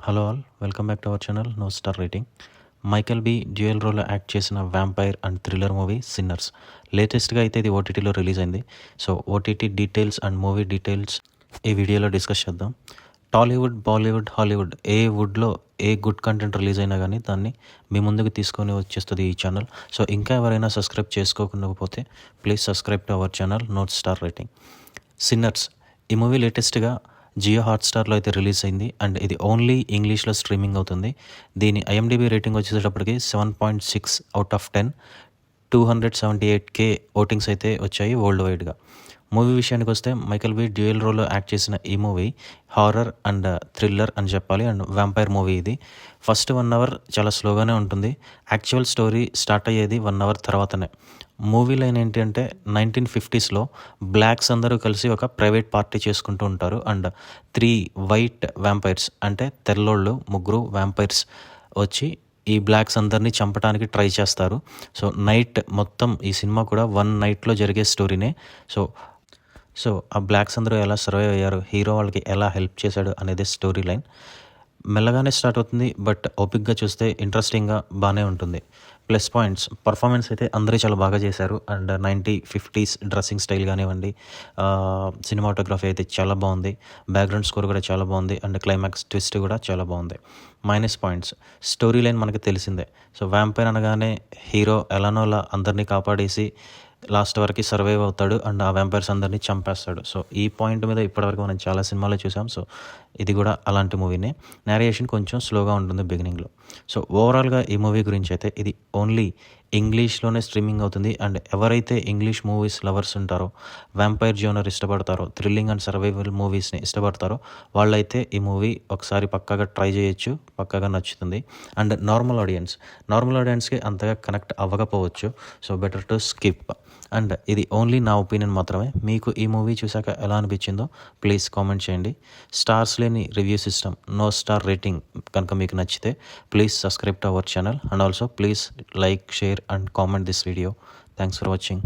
Hello all, welcome back to our channel no star rating. Michael B dual రోల్లో act చేసిన vampire and thriller movie Sinners. లేటెస్ట్గా అయితే ఇది ఓటీటీలో release అయింది. So OTT details and movie details ఈ వీడియోలో డిస్కస్ చేద్దాం. టాలీవుడ్, బాలీవుడ్, హాలీవుడ్ ఏ వుడ్లో ఏ గుడ్ కంటెంట్ రిలీజ్ అయినా కానీ దాన్ని మీ ముందుకు తీసుకొని వచ్చేస్తుంది ఈ ఛానల్. సో ఇంకా ఎవరైనా సబ్స్క్రైబ్ చేసుకోకపోతే please subscribe to our channel note star rating. Sinners ఈ మూవీ లేటెస్ట్గా జియో హాట్స్టార్లో అయితే రిలీజ్ అయింది అండ్ ఇది ఓన్లీ ఇంగ్లీష్లో స్ట్రీమింగ్ అవుతుంది. దీని ఐఎండిబి రేటింగ్ వచ్చేటప్పటికి 7.6 అవుట్ ఆఫ్ 10, 278K ఓటింగ్స్ అయితే వచ్చాయి వరల్డ్ వైడ్గా. మూవీ విషయానికి వస్తే మైకెల్ బి డ్యూయల్ రోల్లో యాక్ట్ చేసిన ఈ మూవీ హారర్ అండ్ థ్రిల్లర్ అని చెప్పాలి అండ్ వ్యాంపైర్ మూవీ ఇది. ఫస్ట్ 1 అవర్ చాలా స్లోగానే ఉంటుంది. యాక్చువల్ స్టోరీ స్టార్ట్ అయ్యేది 1 అవర్ తర్వాతనే. మూవీ లైన్ ఏంటి అంటే 1950s బ్లాక్స్ అందరూ కలిసి ఒక ప్రైవేట్ పార్టీ చేసుకుంటూ ఉంటారు అండ్ 3 వైట్ వ్యాంపైర్స్ అంటే తెల్లోళ్ళు 3 వ్యాంపైర్స్ వచ్చి ఈ బ్లాక్స్ అందరినీ చంపడానికి ట్రై చేస్తారు. సో నైట్ మొత్తం ఈ సినిమా కూడా 1 నైట్లో జరిగే స్టోరీనే. సో ఆ బ్లాక్స్ అందరూ ఎలా సర్వైవ్ అయ్యారు, హీరో వాళ్ళకి ఎలా హెల్ప్ చేశాడు అనేది స్టోరీ లైన్. మెల్లగానే స్టార్ట్ అవుతుంది బట్ ఓపిక్గా చూస్తే ఇంట్రెస్టింగ్గా బాగానే ఉంటుంది. ప్లస్ పాయింట్స్, పర్ఫార్మెన్స్ అయితే అందరూ చాలా బాగా చేశారు అండ్ 1950s డ్రెస్సింగ్ స్టైల్ కానివ్వండి, సినిమాటోగ్రఫీ అయితే చాలా బాగుంది, బ్యాక్గ్రౌండ్ స్కోర్ కూడా చాలా బాగుంది అండ్ క్లైమాక్స్ ట్విస్ట్ కూడా చాలా బాగుంది. మైనస్ పాయింట్స్, స్టోరీ లైన్ మనకి తెలిసిందే. సో వ్యాంపైర్ అనగానే హీరో ఎలానోలా అందరినీ కాపాడేసి లాస్ట్ వరకు సర్వైవ్ అవుతాడు అండ్ ఆ వ్యాంపైర్స్ అందరినీ చంపేస్తాడు. సో ఈ పాయింట్ మీద ఇప్పటివరకు మనం చాలా సినిమాలు చూసాం. సో ఇది కూడా అలాంటి మూవీనే. నేరేషన్ కొంచెం స్లోగా ఉంటుంది బిగినింగ్లో. సో ఓవరాల్గా ఈ మూవీ గురించి అయితే ఇది ఓన్లీ ఇంగ్లీష్లోనే స్ట్రీమింగ్ అవుతుంది అండ్ ఎవరైతే ఇంగ్లీష్ మూవీస్ లవర్స్ ఉంటారో, వ్యాంపైర్ జోనర్ ఇష్టపడతారో, థ్రిల్లింగ్ అండ్ సర్వైవల్ మూవీస్ని ఇష్టపడతారో వాళ్ళైతే ఈ మూవీ ఒకసారి పక్కాగా ట్రై చేయొచ్చు, పక్కాగా నచ్చుతుంది. అండ్ నార్మల్ ఆడియన్స్కి అంతగా కనెక్ట్ అవ్వకపోవచ్చు. So better to skip. And ఇది ఓన్లీ నా ఒపీనియన్ మాత్రమే. మీకు ఈ మూవీ చూసాక ఎలా అనిపించిందో ప్లీజ్ కామెంట్ చేయండి. స్టార్స్ లేని review system, no star rating కనుక మీకు నచ్చితే please subscribe to our channel and also please like, share and comment this video. Thanks for watching.